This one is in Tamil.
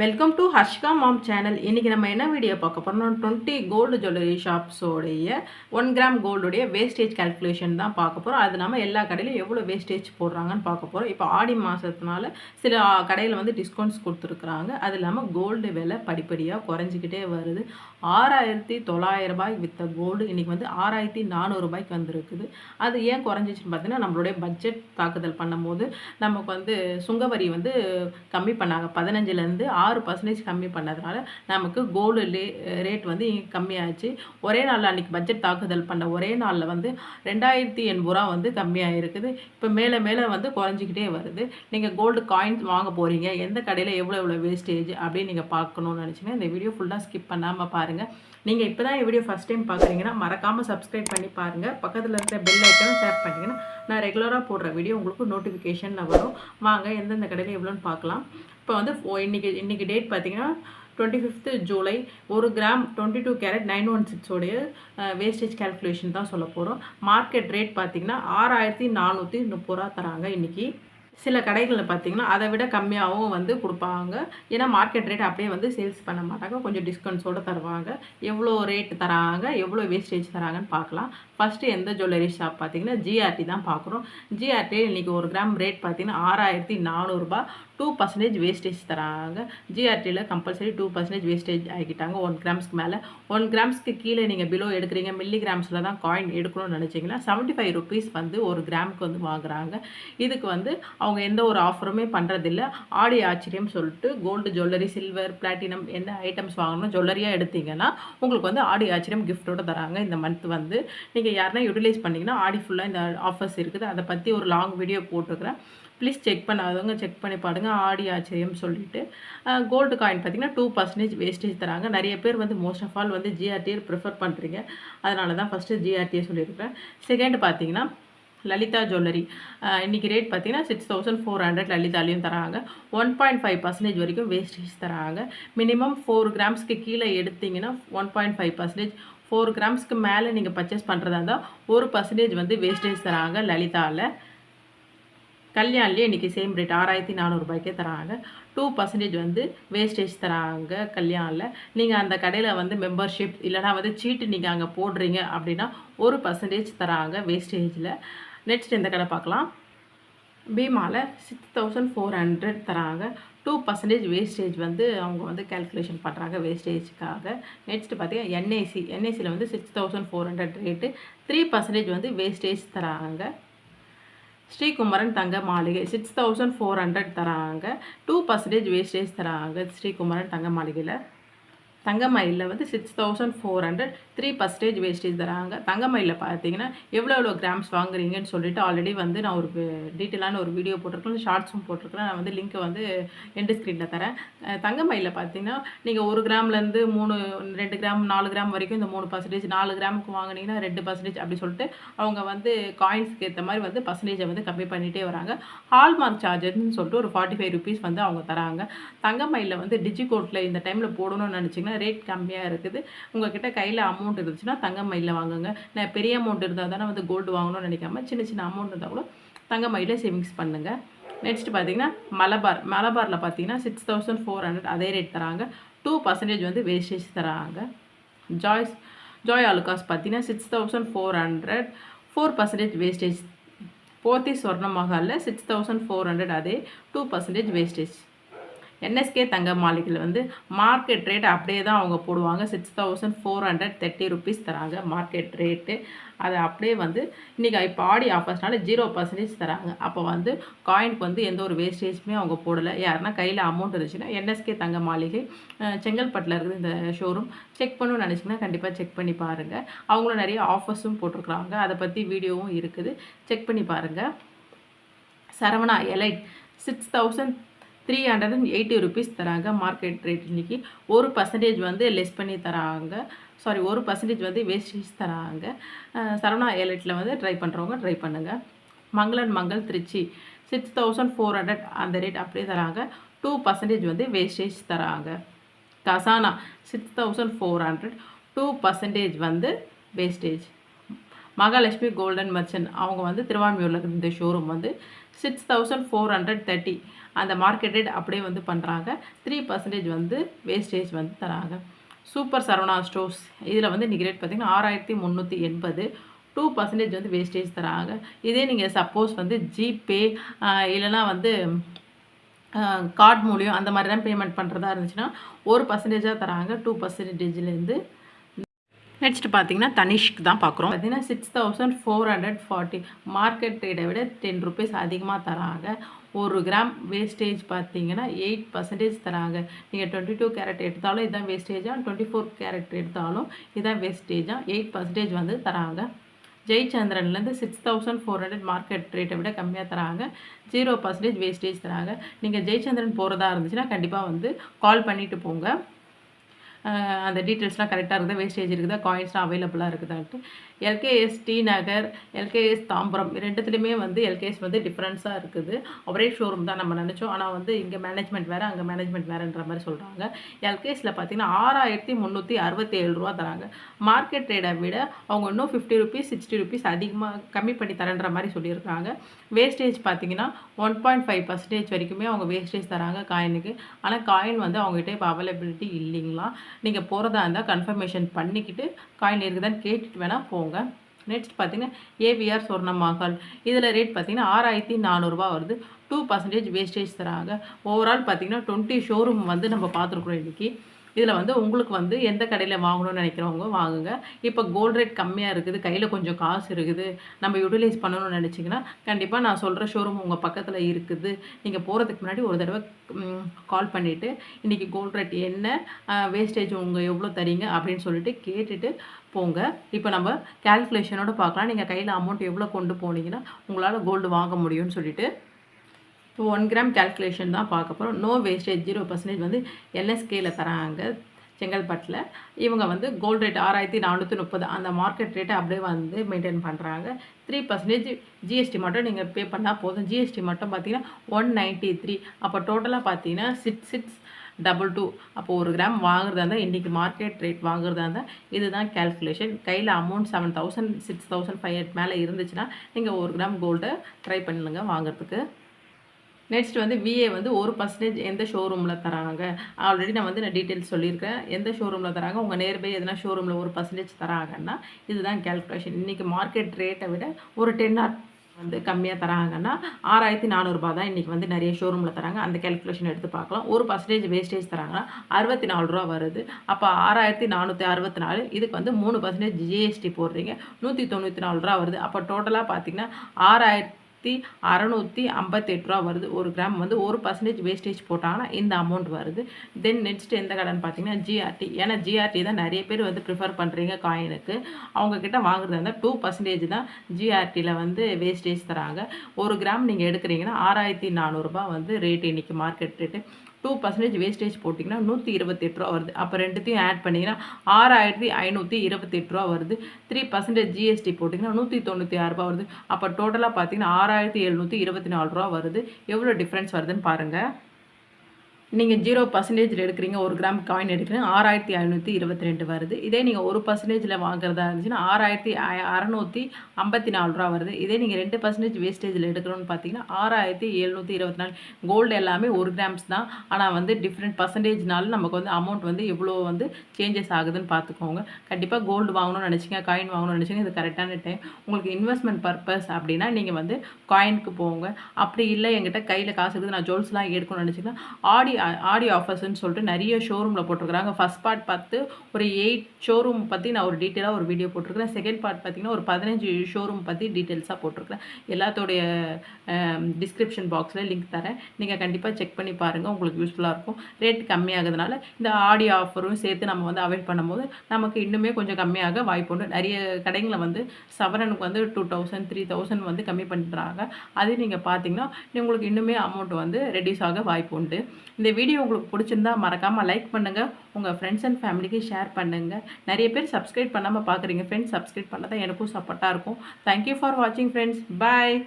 Welcome to Harshika mom channel. இன்றைக்கி நம்ம என்ன வீடியோ பார்க்க போகிறோம், 20 கோல்டு ஜுவல்லரி ஷாப்ஸோடைய 1 கிராம் கோல்டுடைய வேஸ்டேஜ் கால்குலேஷன் தான் பார்க்க போகிறோம். அது நம்ம எல்லா கடையிலும் எவ்வளோ வேஸ்டேஜ் போடுறாங்கன்னு பார்க்க போகிறோம். இப்போ ஆடி மாதத்தினால சில கடையில் வந்து டிஸ்கவுண்ட்ஸ் கொடுத்துருக்குறாங்க. அது இல்லாமல் கோல்டு விலை படிப்படியாக குறைஞ்சிக்கிட்டே வருது. 6,900 ரூபாய் விற்ற கோல்டு இன்றைக்கி வந்து 6,400 ரூபாய்க்கு வந்துருக்குது. அது ஏன் குறைஞ்சிச்சின்னு பார்த்தீங்கன்னா, நம்மளுடைய பட்ஜெட் தாக்குதல் பண்ணும்போது நமக்கு வந்து சுங்கவரி வந்து கம்மி பண்ணாங்க. 15லேருந்து 6% கம்மி பண்ணதுனால நமக்கு கோல்டு ரேட் வந்து கம்மியாச்சு. ஒரே நாளில் அன்றைக்கி பட்ஜெட் தாக்குதல் பண்ண ஒரே நாளில் வந்து 2,080 ரூபா வந்து கம்மியாக இருக்குது. இப்போ மேலே மேலே வந்து குறைஞ்சிக்கிட்டே வருது. நீங்கள் கோல்டு காயின்ஸ் வாங்க போகிறீங்க, எந்த கடையில் எவ்வளோ வேஸ்டேஜ் அப்படின்னு நீங்கள் பார்க்கணுன்னு நினச்சிங்கன்னா இந்த வீடியோ ஃபுல்லாக ஸ்கிப் பண்ணாமல் பாருங்கள். நீங்கள் இப்போ தான் வீடியோ ஃபஸ்ட் டைம் பார்க்குறீங்கன்னா மறக்காமல் சப்ஸ்கிரைப் பண்ணி பாருங்கள். பக்கத்தில் இருக்கிற பெல் ஐக்கானும் டேப் பண்ணிங்கன்னா நான் ரெகுலராக போடுற வீடியோ உங்களுக்கு நோட்டிஃபிகேஷனில் வரும். வாங்க எந்தெந்த கடையில் எவ்வளோன்னு பார்க்கலாம். இப்போ வந்து இன்றைக்கி டேட் பார்த்தீங்கன்னா 25th ஜூலை. 1 கிராம் 22 கேரட் 916 உடைய வேஸ்டேஜ் கால்குலேஷன் தான் சொல்ல போகிறோம். மார்க்கெட் ரேட் பார்த்திங்கன்னா 6,430 ரூபா தராங்க இன்றைக்கி. சில கடைகளில் பார்த்திங்கன்னா அதை விட கம்மியாகவும் வந்து கொடுப்பாங்க. ஏன்னா மார்க்கெட் ரேட் அப்படியே வந்து சேல்ஸ் பண்ண மாட்டாங்க, கொஞ்சம் டிஸ்கவுண்ட்ஸோடு தருவாங்க. எவ்வளோ ரேட் தராங்க, எவ்வளோ வேஸ்டேஜ் தராங்கன்னு பார்க்கலாம். ஃபஸ்ட்டு எந்த ஜுவல்லரி ஷாப் பார்த்திங்கன்னா ஜிஆர்டி தான் பார்க்குறோம். ஜிஆர்டி இன்றைக்கி 1 கிராம் ரேட் பார்த்திங்கன்னா 6,400 ரூபா. 2% வேஸ்டேஜ் தராங்க. ஜிஆர்டியில் கம்பல்சரி 2% வேஸ்டேஜ் ஆகிக்கிட்டாங்க 1 கிராம்ஸ்க்கு மேலே. 1 கிராம்ஸ்க்கு கீழே நீங்கள் பிலோ எடுக்கிறீங்க, மில்லி கிராம்ஸில் தான் காயின் எடுக்கணும்னு நினச்சிங்கன்னா 75 ருபீஸ் வந்து 1 கிராமுக்கு வந்து வாங்குறாங்க. இதுக்கு வந்து அவங்க எந்த ஒரு ஆஃபருமே பண்ணுறதில்ல. ஆடி ஆச்சரியம் சொல்லிட்டு கோல்டு ஜுவல்லரி, சில்வர், பிளாட்டினம் என்ன ஐட்டம்ஸ் வாங்கணும் ஜுவல்லரியாக எடுத்தீங்கன்னா உங்களுக்கு வந்து ஆடி ஆச்சரியம் கிஃப்ட்டோடு தராங்க. இந்த மந்த் வந்து நீங்கள் யாருன்னா யூட்டிலைஸ் பண்ணிங்கன்னா ஆடி ஃபுல்லாக இந்த ஆஃபர்ஸ் இருக்குது. அதை பற்றி ஒரு லாங் வீடியோ போட்டுருக்குறேன். ப்ளீஸ் செக் பண்ணாதவங்க செக் பண்ணி பாருங்க. ஆடி ஆச்சரியம் சொல்லிட்டு கோல்டு காயின் பார்த்திங்கன்னா 2% வேஸ்டேஜ் தராங்க. நிறைய பேர் வந்து மோஸ்ட் ஆஃப் ஆல் வந்து ஜிஆர்டியை ப்ரிஃபர் பண்ணுறீங்க, அதனால தான் ஃபஸ்ட்டு ஜிஆர்டியை சொல்லியிருக்கிறேன். செகண்ட் பார்த்திங்கன்னா லலிதா ஜுவல்லரி. இன்றைக்கி ரேட் பார்த்திங்கன்னா 6,400 லலிதாலையும் தராங்க. 1.5% வரைக்கும் வேஸ்டேஜ் தராங்க. மினிமம் 4 கிராம்ஸ்க்கு கீழே எடுத்திங்கன்னா 1.5%, 4 கிராம்ஸ்க்கு மேலே நீங்கள் பர்ச்சேஸ் பண்ணுறதா இருந்தால் 1% வந்து வேஸ்டேஜ் தராங்க லலிதாவில். கல்யாண்லேயே இன்றைக்கி சேம் ரேட் 6,400 ரூபாய்க்கே தராங்க. 2% வந்து வேஸ்டேஜ் தராங்க கல்யாணில். நீங்கள் அந்த கடையில் வந்து மெம்பர்ஷிப் இல்லைனா வந்து சீட்டு நீங்கள் அங்கே போடுறீங்க அப்படின்னா 1% தராங்க வேஸ்டேஜில். நெக்ஸ்ட் இந்த கடை பார்க்கலாம். பீமாவில் 6,400 தராங்க. 2% வேஸ்டேஜ் வந்து அவங்க வந்து கேல்குலேஷன் பண்ணுறாங்க வேஸ்டேஜுக்காக. நெக்ஸ்ட்டு பார்த்தீங்கன்னா என்ஐசியில் வந்து 6,400 ரேட்டு, 3% வந்து வேஸ்டேஜ் தராங்க. ஸ்ரீகுமரன் தங்க மாளிகை 6,400 தராங்க. 2% வேஸ்டேஜ் தராங்க ஸ்ரீகுமரன் தங்க மாளிகையில். தங்கமயிலில் வந்து 6,400, 3% வேஸ்டேஜ் தராங்க. தங்கமயிலில் பார்த்தீங்கன்னா எவ்வளோ கிராம்ஸ் வாங்குறீங்கன்னு சொல்லிட்டு ஆல்ரெடி வந்து நான் ஒரு டீட்டெயிலான ஒரு வீடியோ போட்டிருக்கேன், ஷார்ட்ஸும் போட்டிருக்கேன். நான் வந்து லிங்க்கை வந்து எண்டு ஸ்க்ரீனில் தரேன். தங்கமயிலில் பார்த்தீங்கன்னா நீங்கள் 1 கிராம்லேருந்து 2 கிராம் 4 கிராம் வரைக்கும் இந்த 3%, 4 கிராமுக்கு வாங்கினீங்கன்னா 2% அப்படி சொல்லிட்டு அவங்க வந்து காயின்ஸ்க்கு ஏற்ற மாதிரி வந்து பர்சன்டேஜை வந்து கம்மி பண்ணிகிட்டே வராங்க. ஹால்மார்க் சார்ஜர்னு சொல்லிட்டு ஒரு 45 ருபீஸ் வந்து அவங்க தராங்க. தங்கமயிலில் வந்து டிஜிகோட்டில் இந்த டைமில் போடணும்னு நினச்சிங்கன்னா ரேட் கம்மியாக இருக்குது. உங்கள்கிட்ட கையில் அமௌண்ட் இருந்துச்சுன்னா தங்கமயிலில் வாங்குங்க. நான் பெரிய அமௌண்ட் இருந்தால் தானே வந்து கோல்டு வாங்கணும்னு நினைக்காம சின்ன சின்ன அமௌண்ட் இருந்தால் கூட தங்கமயிலில் சேவிங்ஸ் பண்ணுங்கள். நெக்ஸ்ட் பார்த்திங்கன்னா மலபாரில் பார்த்தீங்கன்னா 6,400 அதே ரேட் தராங்க. 2% வந்து வேஸ்டேஜ் தராங்க. ஜாய் அலுகாஸ் பார்த்தீங்கன்னா 6,400, 4% வேஸ்டேஜ். போத்தி சொர்ண மஹாலில் 6,400 அதே 2% வேஸ்டேஜ். என்எஸ்கே தங்க மாளிகையில் வந்து மார்க்கெட் ரேட் அப்படியே தான் அவங்க போடுவாங்க. 6,430 ருபீஸ் தராங்க மார்க்கெட் ரேட்டு. அதை அப்படியே வந்து இன்றைக்கி இப்போ ஆடி ஆஃபர்ஸ்னால 0% தராங்க. அப்போ வந்து காயினுக்கு வந்து எந்த ஒரு வேஸ்டேஜுமே அவங்க போடலை. யாருன்னா கையில் அமௌண்ட் இருந்துச்சுன்னா என்எஸ்கே தங்க மாளிகை செங்கல்பட்டில் இருக்குது இந்த ஷோரூம். செக் பண்ணணும்னு நினச்சிங்கன்னா கண்டிப்பாக செக் பண்ணி பாருங்கள். அவங்களும் நிறைய ஆஃபர்ஸும் போட்டிருக்குறாங்க, அதை பற்றி வீடியோவும் இருக்குது, செக் பண்ணி பாருங்கள். சரவணா எலைட் 6,380 ருபீஸ் தராங்க மார்க்கெட் ரேட். இன்றைக்கி 1% வந்து லெஸ் பண்ணி தராங்க. 1% வந்து வேஸ்டேஜ் தராங்க. சரவணா எலைட்டில் வந்து ட்ரை பண்ணுறவங்க ட்ரை பண்ணுங்கள். மங்கள் திருச்சி 6,400 அந்த ரேட் அப்படியே தராங்க. 2% வந்து வேஸ்டேஜ் தராங்க. கசானா 6,400, 2% வந்து வேஸ்டேஜ். மகாலட்சுமி கோல்டன் மர்ச்சன்ட் அவங்க வந்து திருவான்மியூரில் இந்த ஷோரூம் வந்து 6,430 அந்த மார்க்கெட் ரேட் அப்படியே வந்து பண்ணுறாங்க. 3% வந்து வேஸ்டேஜ் வந்து தராங்க. சூப்பர் சரவணா ஸ்டோர்ஸ் இதில் வந்து இன்றைக்கி ரேட் பார்த்திங்கன்னா 6380, 2% வந்து வேஸ்டேஜ் தராங்க. இதே நீங்கள் சப்போஸ் வந்து ஜிபே இல்லைனா வந்து கார்டு மூலியம் அந்த மாதிரி தான் பேமெண்ட் பண்ணுறதா இருந்துச்சுன்னா 1% தராங்க 2%. நெக்ஸ்ட் பார்த்தீங்கன்னா தனிஷ்க் தான் பார்க்குறோம். பார்த்தீங்கன்னா 6440 மார்க்கெட் ரேட்டை விட 10 ருபீஸ் அதிகமாக தராங்க. 1 கிராம் வேஸ்டேஜ் பார்த்தீங்கன்னா 8% தராங்க. நீங்கள் 22 கேரட் எடுத்தாலும் இதான் வேஸ்டேஜாக, 24 கேரட் எடுத்தாலும் இதான் வேஸ்டேஜாக 8% வந்து தராங்க. ஜெயச்சந்திரன்லேருந்து 6400 மார்க்கெட் ரேட்டை விட கம்மியாக தராங்க. 0% வேஸ்டேஜ் தராங்க. நீங்கள் ஜெயச்சந்திரன் போகிறதா இருந்துச்சுன்னா கண்டிப்பாக வந்து கால் பண்ணிவிட்டு போங்க. அந்த டீட்டெயில்ஸ்லாம் கரெக்டாக இருக்குதா, வேஸ்டேஜ் இருக்குதா, காயின்ஸ்லாம் அவைலபிளாக இருக்குதான்ட்டு. எல்கேஎஸ் டி நகர், எல்கேஎஸ் தாம்பரம் ரெண்டுத்துலேயுமே வந்து எல்கேஎஸ் வந்து டிஃப்ரென்ஸாக இருக்குது. ஒரே ஷோரூம் தான் நம்ம நினச்சோம். ஆனால் வந்து இங்கே மேனேஜ்மெண்ட் வேறு, அங்கே மேனேஜ்மெண்ட் வேறுன்ற மாதிரி சொல்கிறாங்க. எல்கேஎஸில் பார்த்தீங்கன்னா 6367 ரூபா தராங்க. மார்க்கெட் ரேட்டை விட அவங்க இன்னும் 50 ருபீஸ் 60 ருபீஸ் அதிகமாக கம்மி பண்ணி தரேன்ற மாதிரி சொல்லியிருக்காங்க. வேஸ்டேஜ் பார்த்தீங்கன்னா 1.5% வரைக்குமே அவங்க வேஸ்டேஜ் தராங்க காயினுக்கு. ஆனால் காயின் வந்து அவங்ககிட்ட இப்போ அவைலபிலிட்டி இல்லைங்களா. நீங்கள் போகிறதா இருந்தால் கன்ஃபர்மேஷன் பண்ணிக்கிட்டு காயின் இருக்குதான்னு கேட்டுட்டு வேணால் போங்க. நெக்ஸ்ட் பார்த்தீங்கன்னா ஏவிஆர் சொர்ணமஹால் இதில் ரேட் பார்த்தீங்கன்னா 6400 ரூபா வருது. 2% வேஸ்டேஜ் தராங்க. ஓவரால் பார்த்தீங்கன்னா 20 ஷோரூம் வந்து நம்ம பார்த்துருக்குறோம் இன்றைக்கி. இதில் வந்து உங்களுக்கு வந்து எந்த கடையில் வாங்கணும்னு நினைக்கிறவங்க வாங்குங்க. இப்போ கோல்டு ரேட் கம்மியாக இருக்குது, கையில் கொஞ்சம் காசு இருக்குது, நம்ம யூட்டிலைஸ் பண்ணணும்னு நினச்சிங்கன்னா கண்டிப்பாக நான் சொல்கிற ஷோரூம் உங்கள் பக்கத்தில் இருக்குது. நீங்கள் போகிறதுக்கு முன்னாடி ஒரு தடவை கால் பண்ணிவிட்டு இன்றைக்கி கோல்டு ரேட் என்ன, வேஸ்டேஜ் உங்கள் எவ்வளோ தரீங்க அப்படின்னு சொல்லிட்டு கேட்டுட்டு போங்க. இப்போ நம்ம கேல்குலேஷனோடு பார்க்கலாம். நீங்கள் கையில் அமௌண்ட் எவ்வளோ கொண்டு போனீங்கன்னா உங்களால் கோல்டு வாங்க முடியும்னு சொல்லிட்டு. இப்போ 1 கிராம் கேல்குலேஷன் தான் பார்க்க போகிறோம். நோ வேஸ்டேஜ் 0% வந்து என்எஸ்கேயில் தராங்க செங்கல்பட்டில். இவங்க வந்து கோல்டு ரேட் 6430 அந்த மார்க்கெட் ரேட்டை அப்படியே வந்து மெயின்டைன் பண்ணுறாங்க. 3% ஜிஎஸ்டி மட்டும் நீங்கள் பே பண்ணால் போதும். ஜிஎஸ்டி மட்டும் பார்த்தீங்கன்னா 193. அப்போ டோட்டலாக பார்த்தீங்கன்னா 6622. அப்போ 1 கிராம் வாங்குறதா இருந்தால் இன்றைக்கி மார்க்கெட் ரேட் வாங்குறதா இருந்தால் இதுதான் கேல்குலேஷன். கையில் அமௌண்ட் 7000 6500 மேலே இருந்துச்சுன்னா நீங்கள் 1 கிராம் கோல்டை ட்ரை பண்ணுங்க வாங்குறதுக்கு. நெக்ஸ்ட் வந்து விஏ வந்து 1% எந்த ஷோரூமில் தராங்க. ஆல்ரெடி நான் வந்து டீட்டெயில்ஸ் சொல்லியிருக்கேன். எந்த ஷோரூமில் தராங்க, உங்கள் நியர்பை எதனா ஷோரூமில் 1% தராங்கன்னா இதுதான் கேல்குலேஷன். இன்றைக்கி மார்க்கெட் ரேட்டை விட ஒரு 10 வந்து கம்மியாக தராங்கன்னா 6400 ரூபா தான் இன்றைக்கி வந்து நிறைய ஷோரூமில் தராங்க. அந்த கேல்குலேஷன் எடுத்து பார்க்கலாம். 1% வேஸ்டேஜ் தராங்கன்னா 64 ரூபா வருது. அப்போ 6464 இதுக்கு வந்து 3% ஜிஎஸ்டி போடுறீங்க, 194 ரூபா வருது. அப்போ டோட்டலாக பார்த்தீங்கன்னா 6658 ரூபா வருது. 1 கிராம் வந்து 1% வேஸ்டேஜ் போட்டாங்கன்னா இந்த அமௌண்ட் வருது. தென் நெக்ஸ்ட் எந்த கடைன்னு பார்த்தீங்கன்னா ஜிஆர்டி. ஏன்னா ஜிஆர்டி தான் நிறைய பேர் வந்து ப்ரிஃபர் பண்ணுறீங்க காயினுக்கு. அவங்கக்கிட்ட வாங்குறதா இருந்தால் 2% தான் ஜிஆர்டியில் வந்து வேஸ்டேஜ் தராங்க. 1 கிராம் நீங்கள் எடுக்கிறீங்கன்னா 6400 ரூபா வந்து ரேட்டு இன்றைக்கி மார்க்கெட் ரேட்டு. 2% வேஸ்டேஜ் போட்டிங்கன்னா 128 ரூபா வருது. அப்போ ரெண்டுத்தையும் ஆட் பண்ணிங்கன்னா 6528 ரூபா வருது. 3% ஜிஎஸ்டி போட்டிங்கன்னா 196 ரூபா வருது. அப்போ டோட்டலாக பார்த்தீங்கன்னா 6724 ரூபா வருது. எவ்வளோ டிஃப்ரென்ஸ் வருதுன்னு பாருங்கள். நீங்கள் 0% எடுக்கிறீங்க, 1 கிராம் காயின் எடுக்கிறீங்க 6522 வருது. இதே நீங்கள் 1% வாங்குறதா இருந்துச்சுன்னா 6654 ரூபா வருது. இதே நீங்கள் 2% வேஸ்டேஜில் எடுக்கணும்னு பார்த்தீங்கன்னா 6724. கோல்டு எல்லாமே 1 கிராம்ஸ் தான். ஆனால் வந்து டிஃப்ரெண்ட் பர்சன்டேஜ்னால நமக்கு வந்து அமௌண்ட் வந்து எவ்வளோ வந்து சேஞ்சஸ் ஆகுதுன்னு பார்த்துக்கோங்க. கண்டிப்பாக கோல்டு வாங்கணும்னு நினச்சிங்க, காயின் வாங்கணும்னு நினச்சிங்க, இது கரெக்டான டைம். உங்களுக்கு இன்வெஸ்ட்மெண்ட் பர்பஸ் அப்படின்னா நீங்கள் வந்து காயினுக்கு போங்க. அப்படி இல்லை என்கிட்ட கையில் காசு இருக்குது நான் ஜுவல்ஸ்லாம் எடுக்கணும்னு நினச்சிங்கன்னா ஆடி ஆஃபர்ஸ்ன்னு சொல்லிட்டு நிறைய ஷோரூமில் போட்டிருக்கிறாங்க. ஃபஸ்ட் பார்ட் பார்த்து ஒரு 8 ஷோரூம் பற்றி நான் ஒரு டீட்டெயிலாக ஒரு வீடியோ போட்டிருக்கிறேன். செகண்ட் பார்ட் பார்த்திங்கன்னா ஒரு 15 ஷோரூம் பற்றி டீட்டெயில்ஸாக போட்டிருக்கிறேன். எல்லாத்தோடைய டிஸ்கிரிப்ஷன் பாக்ஸில் லிங்க் தரேன். நீங்கள் கண்டிப்பாக செக் பண்ணி பாருங்கள், உங்களுக்கு யூஸ்ஃபுல்லாக இருக்கும். ரேட் கம்மியாகிறதுனால இந்த ஆடி ஆஃபரும் சேர்த்து நம்ம வந்து அவைல் பண்ணும்போது நமக்கு இன்னுமே கொஞ்சம் கம்மியாக வாய்ப்பு உண்டு. நிறைய கடைங்களை வந்து சவரனுக்கு வந்து 2000 3000 வந்து கம்மி பண்ணுறாங்க. அதே நீங்கள் பார்த்தீங்கன்னா உங்களுக்கு இன்னுமே அமௌண்ட் வந்து ரெடியூஸ் ஆக வாய்ப்பு உண்டு. இந்த வீடியோ உங்களுக்கு பிடிச்சிருந்தா மறக்காமல் லைக் பண்ணுங்கள், உங்கள் ஃப்ரெண்ட்ஸ் அண்ட் ஃபேமிலிக்கு ஷேர் பண்ணுங்கள். நிறைய பேர் சப்ஸ்கிரைப் பண்ணாமல் பார்க்குறீங்க. ஃப்ரெண்ட்ஸ் சப்ஸ்கிரைப் பண்ணால் தான் எனக்கும் சப்போர்ட்டாக இருக்கும். தேங்க்யூ ஃபார் வாட்சிங் ஃப்ரெண்ட்ஸ். பாய்.